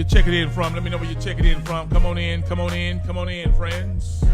checking in from. Let me know where you're checking in from. Come on in, friends.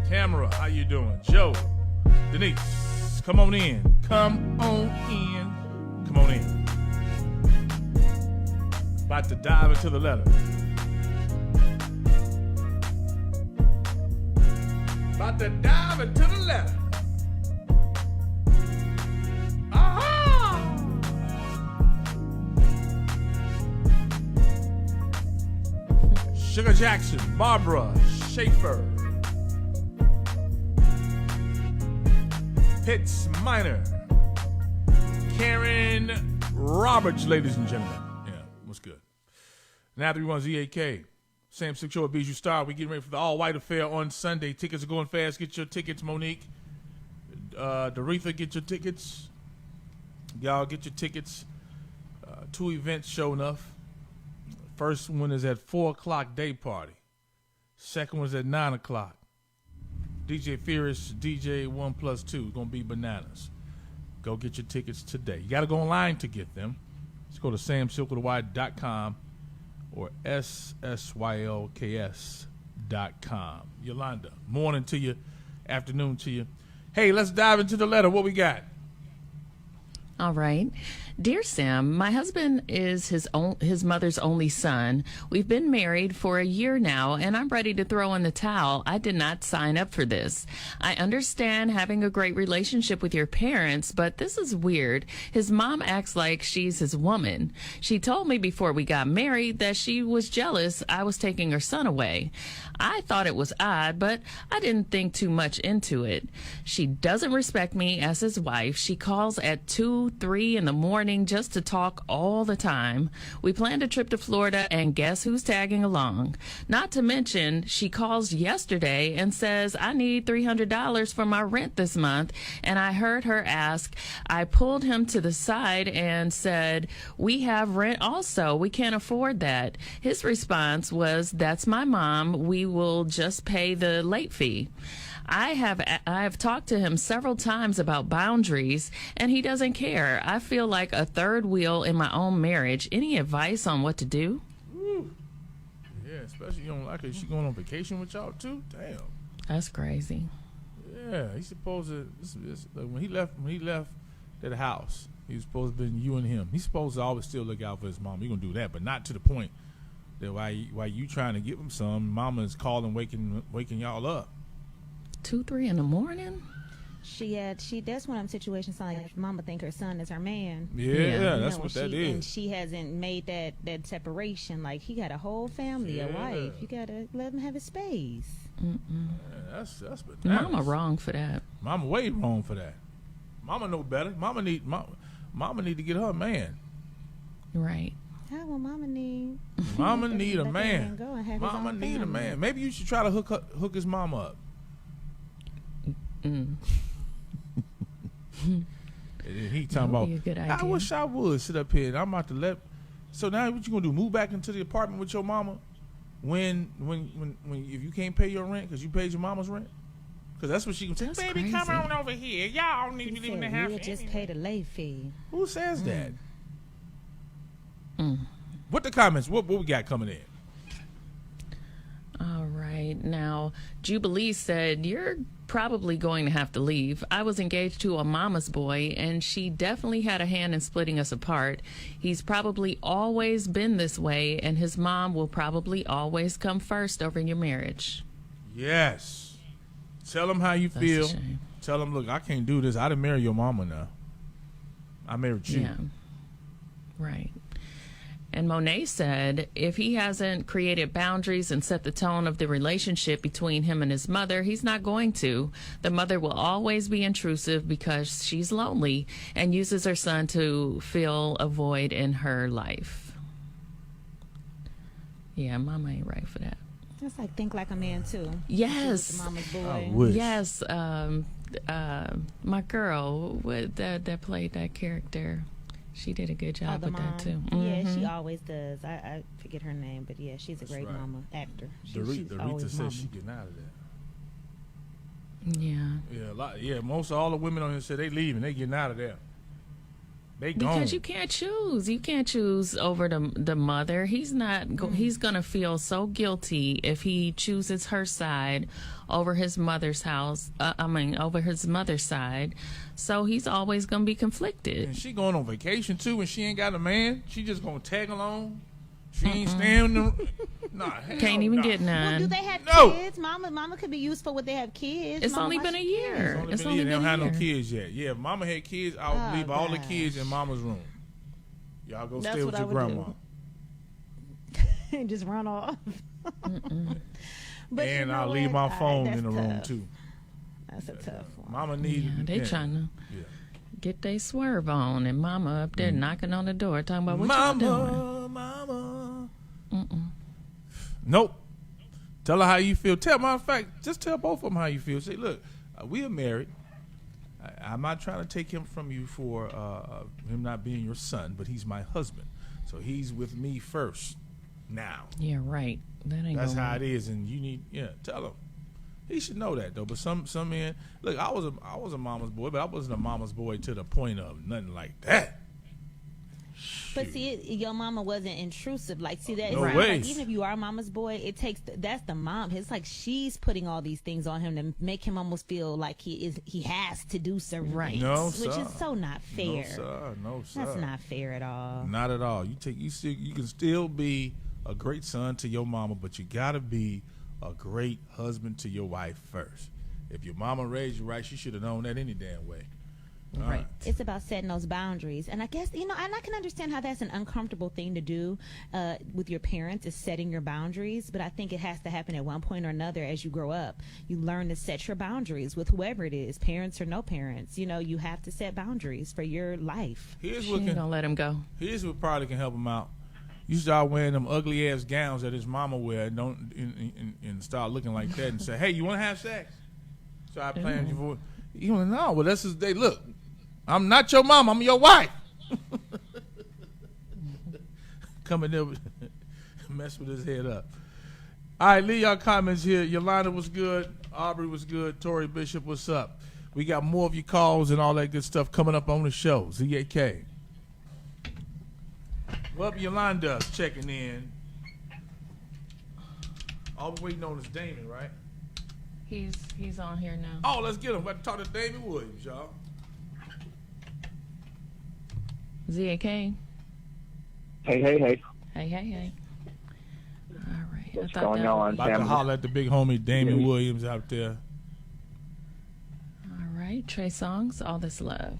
Tamara, how you doing? Joe, Denise, come on in. Come on in. About to dive into the letter. Sugar Jackson, Barbara Schaefer, Pitts Minor, Karen Roberts, ladies and gentlemen. Yeah, what's good? Now 31 ZAK, Sam Sylk Show at Bijou Star. We're getting ready for the all-white affair on Sunday. Tickets are going fast. Get your tickets, Monique. Doretha, get your tickets. Y'all get your tickets. 2 events sure enough. First one is at 4 o'clock day party. Second one is at 9 o'clock. DJ Fierce, DJ 1+2. Gonna be bananas. Go get your tickets today. You gotta go online to get them. Just go to samsylk.com or SSYLKS.com. Yolanda, morning to you, afternoon to you. Hey, let's dive into the letter. What we got? All right. Dear Sam, my husband is his mother's only son. We've been married for a year now, and I'm ready to throw in the towel. I did not sign up for this. I understand having a great relationship with your parents, but this is weird. His mom acts like she's his woman. She told me before we got married that she was jealous I was taking her son away. I thought it was odd, but I didn't think too much into it. She doesn't respect me as his wife. She calls at 2, 3 in the morning just to talk all the time. We planned a trip to Florida, and guess who's tagging along? Not to mention, she calls yesterday and says, I need $300 for my rent this month, and I heard her ask. I pulled him to the side and said, we have rent also. We can't afford that. His response was, that's my mom. We will just pay the late fee. I have talked to him several times about boundaries, and he doesn't care. I feel like a third wheel in my own marriage. Any advice on what to do? Woo. Yeah, especially you don't like her. She going on vacation with y'all too? Damn. That's crazy. Yeah, he's supposed to. Like when he left that house, he was supposed to have been you and him. He's supposed to always still look out for his mom. He gonna do that, but not to the point that while you trying to give him some, mama is calling, waking y'all up. 2, 3 in the morning. That's one of them situations like mama think her son is her man. Yeah, that's what that is. And she hasn't made that separation. Like, he got a whole family, a wife. You gotta let him have his space. Yeah, that's bananas. Mama wrong for that. Mama way wrong for that. Mama know better. Mama need to get her a man. Right. How will mama need? Mama need a man. Mama need a man. Maybe you should try to hook his mama up. And he talking about, I wish I would sit up here and I'm about to let. So now what you gonna do? Move back into the apartment with your mama when if you can't pay your rent because you paid your mama's rent? Because that's what she gonna say. Baby, come on over here. Y'all don't need to be leaving the house. We'll just pay the late fee. Who says that? What the comments? What we got coming in? All right. Now, Jubilee said, you're probably going to have to leave. I was engaged to a mama's boy, and she definitely had a hand in splitting us apart. He's probably always been this way, and his mom will probably always come first over your marriage. Yes. Tell him how you feel. Tell him, look, I can't do this. I didn't marry your mama now. I married you. Yeah. Right. And Monet said, if he hasn't created boundaries and set the tone of the relationship between him and his mother, he's not going to. The mother will always be intrusive because she's lonely and uses her son to fill a void in her life. Yeah, mama ain't right for that. That's like Think Like a Man, too. Yes. Mama's boy. Yes. My girl that played that character. She did a good job with that too. Yeah, she always does. I forget her name, but yeah, she's a great mama actor. Doretha says she's getting out of that. Yeah. Yeah, most of all the women on here said they leaving. They getting out of there. They gone. Because you can't choose. You can't choose over the mother. He's not. He's gonna feel so guilty if he chooses her side over his mother's house. Over his mother's side. So he's always gonna be conflicted. And she going on vacation too, and she ain't got a man. She just gonna tag along. She ain't staying. Can't even get none. Well, do they have kids? Mama could be useful when they have kids. It's only been a year. They don't have no kids yet. Yeah, if Mama had kids, I would leave all the kids in Mama's room. Y'all go stay with your grandma. And just run off. But and I'll leave my phone in the room too. That's a tough one. Mama needs. Yeah, they trying to get they swerve on, and Mama up there knocking on the door, talking about what y'all doing. Mama. Nope. Tell her how you feel. Matter of fact, just tell both of them how you feel. Say, look, we are married. I'm not trying to take him from you for him not being your son, but he's my husband. So he's with me first now. Yeah, right. That's how it is, and you need tell him. He should know that though. But some men, look, I was a mama's boy, but I wasn't a mama's boy to the point of nothing like that. But see, your mama wasn't intrusive. Like, see that? No Like, ways. even if you are mama's boy, it takes that's the mom. It's like she's putting all these things on him to make him almost feel like he has to do certain things, which is so not fair. No, sir. That's not fair at all. Not at all. You can still be a great son to your mama, but you gotta be a great husband to your wife first. If your mama raised you right, she should have known that any damn way. Right. It's about setting those boundaries. And I guess, and I can understand how that's an uncomfortable thing to do with your parents, is setting your boundaries. But I think it has to happen at one point or another as you grow up. You learn to set your boundaries with whoever it is, parents or no parents. You have to set boundaries for your life. She ain't gonna let him go. Here's what probably can help him out. You start wearing them ugly ass gowns that his mama wear, and start looking like that, and say, "Hey, you want to have sex?" Start playing your voice. You don't know. Well, that's his day. Look, I'm not your mom. I'm your wife. Coming there, mess with his head up. All right, leave y'all comments here. Yolanda was good. Aubrey was good. Tori Bishop, what's up? We got more of your calls and all that good stuff coming up on the show. ZAK. Well, Yolanda's checking in. All we're waiting on is Damon, right? He's on here now. Oh, let's get him. We're about to talk to Damon Williams, y'all. ZAK. Hey. Hey. All right. What's going on, About to holler at the big homie Damon Williams out there. All right. Trey Songz, All This Love.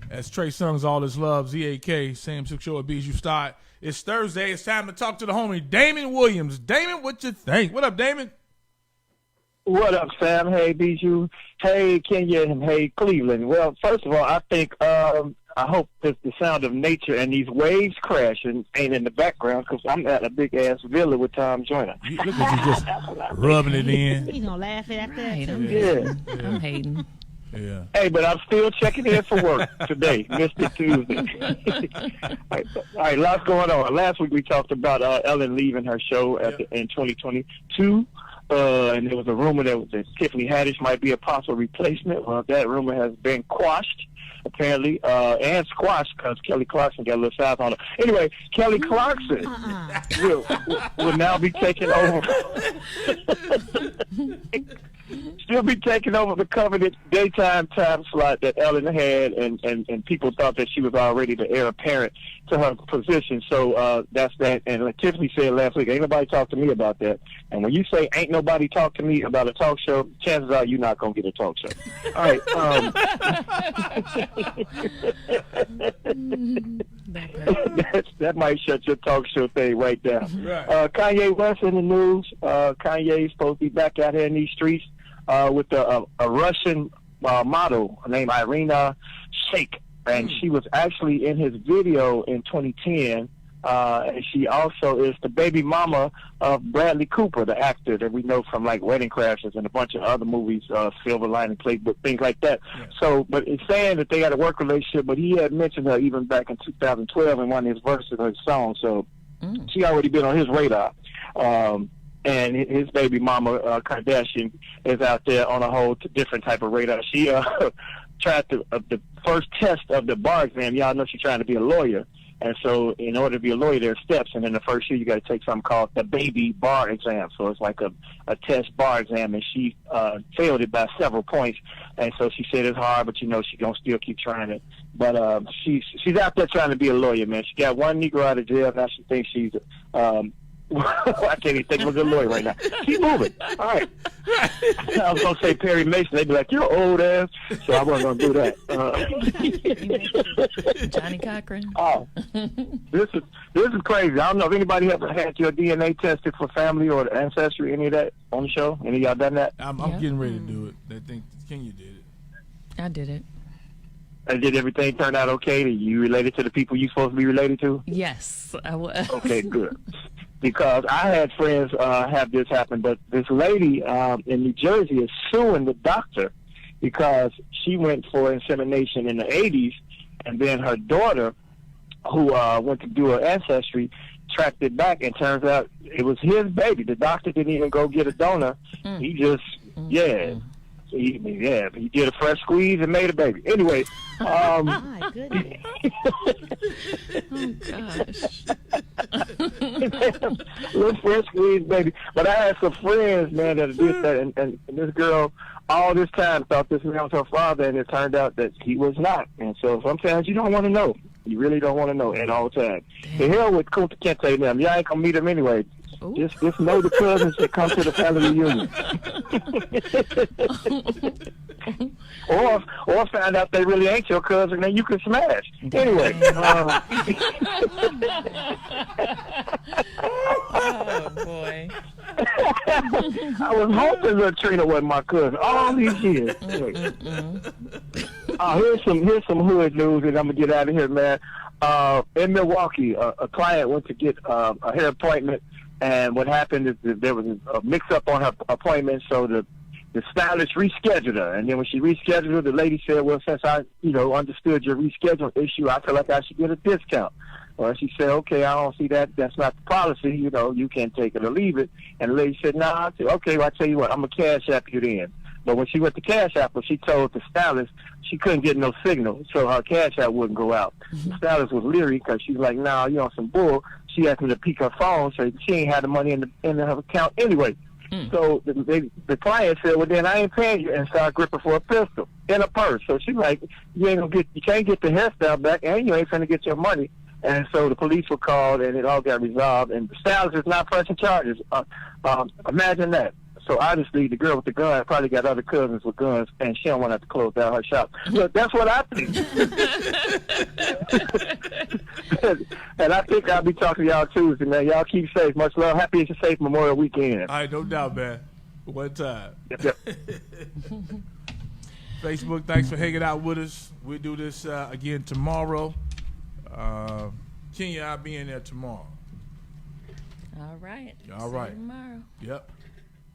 That's Trey Songz, All This Love. ZAK, Sam Sylk Show at Bijou Star. It's Thursday. It's time to talk to the homie Damon Williams. Damon, what you think? What up, Damon? What up, Sam? Hey, Bijou. Hey, Kenya. And hey, Cleveland. Well, first of all, I think I hope that the sound of nature and these waves crashing ain't in the background, because I'm at a big-ass villa with Tom Joyner. Look at you just rubbing it in. He's going to laugh at that, too. Yeah. I'm hating. Yeah. Hey, but I'm still checking in for work today, Mr. Tuesday. All right, lots going on. Last week we talked about Ellen leaving her show in 2022. And there was a rumor that Tiffany Haddish might be a possible replacement. Well, that rumor has been quashed, apparently, and squashed because Kelly Clarkson got a little south on her. Anyway, Kelly Clarkson will now be taking over. Still be taking over the coveted daytime time slot that Ellen had, and people thought that she was already the heir apparent to her position. So that's that. And like Tiffany said last week, ain't nobody talked to me about that. And when you say ain't nobody talked to me about a talk show, chances are you're not going to get a talk show. All right. That might shut your talk show thing right down. Right. Kanye West in the news. Kanye's supposed to be back out here in these streets with a Russian model named Irina Shayk. And she was actually in his video in 2010. And she also is the baby mama of Bradley Cooper, the actor that we know from like Wedding Crashers and a bunch of other movies, Silver Lining Playbook, things like that. Yeah. So, but it's saying that they got a work relationship, but he had mentioned her even back in 2012 in one of his verses of his song. So she already been on his radar. And his baby mama, Kardashian, is out there on a whole different type of radar. She tried to the first test of the bar exam. Y'all know she's trying to be a lawyer, and so in order to be a lawyer, there are steps. And in the first year, you got to take something called the baby bar exam. So it's like a test bar exam, and she failed it by several points. And so she said it's hard, but she's gonna still keep trying it. But she's out there trying to be a lawyer, man. She got one Negro out of jail. Now she thinks she's I can't even think of a good lawyer right now. Keep moving. All right. I was gonna say Perry Mason. They'd be like, "You're old ass," so I wasn't gonna do that. Johnny Cochran. Oh, this is crazy. I don't know if anybody ever had your DNA tested for family or ancestry, any of that on the show. Any of y'all done that? I'm getting ready to do it. I think Kenya did it. I did it. And did everything turn out okay? Did you related to the people you supposed to be related to? Yes, I was. Okay, good. Because I had friends have this happen, but this lady in New Jersey is suing the doctor because she went for insemination in the 80s, and then her daughter, who went to do her ancestry, tracked it back, and turns out it was his baby. The doctor didn't even go get a donor. He just, he did a fresh squeeze and made a baby. Anyway. My goodness. Oh, gosh. Little fresh squeeze, baby. But I had some friends, man, that did that, and this girl all this time thought this man was her father, and it turned out that he was not. And so sometimes you don't want to know. You really don't want to know at all times. The hell with Kunta Kinte and them. Y'all ain't going to meet them anyway. Just know the cousins that come to the family reunion. or find out they really ain't your cousin, then you can smash. Anyway. Oh, boy. I was hoping Latrina wasn't my cousin all these years. Here's some hood news, and I'm gonna get out of here, man. In Milwaukee, a client went to get a hair appointment, and what happened is that there was a mix-up on her appointment, so the stylist rescheduled her. And then when she rescheduled her, the lady said, "Well, since I, understood your reschedule issue, I feel like I should get a discount." Well, she said, "Okay, I don't see that. That's not the policy. You can take it or leave it." And the lady said, "No." I said, "Okay, well, I tell you what, I'm going to cash app you then." But when she went to cash app, she told the stylist she couldn't get no signal, so her cash app wouldn't go out. The stylist was leery because she's like, "Nah, you on some bull." She asked me to peek her phone, so she ain't had the money in her account anyway. So the client said, "Well, then I ain't paying you," and started gripping for a pistol in a purse. So she's like, you can't get the hairstyle back, and you ain't finna get your money. And so the police were called, and it all got resolved. And the stylist is not pressing charges. Imagine that. So obviously, the girl with the gun probably got other cousins with guns, and she don't want to have to close down her shop. Look, that's what I think. And I think I'll be talking to y'all Tuesday, man. Y'all keep safe. Much love. Happy and safe Memorial Weekend. All right, no doubt, man. One time. Yep. Facebook, thanks for hanging out with us. We'll do this again tomorrow. Kenya, I'll be in there tomorrow. All right. All right. See you tomorrow. Yep.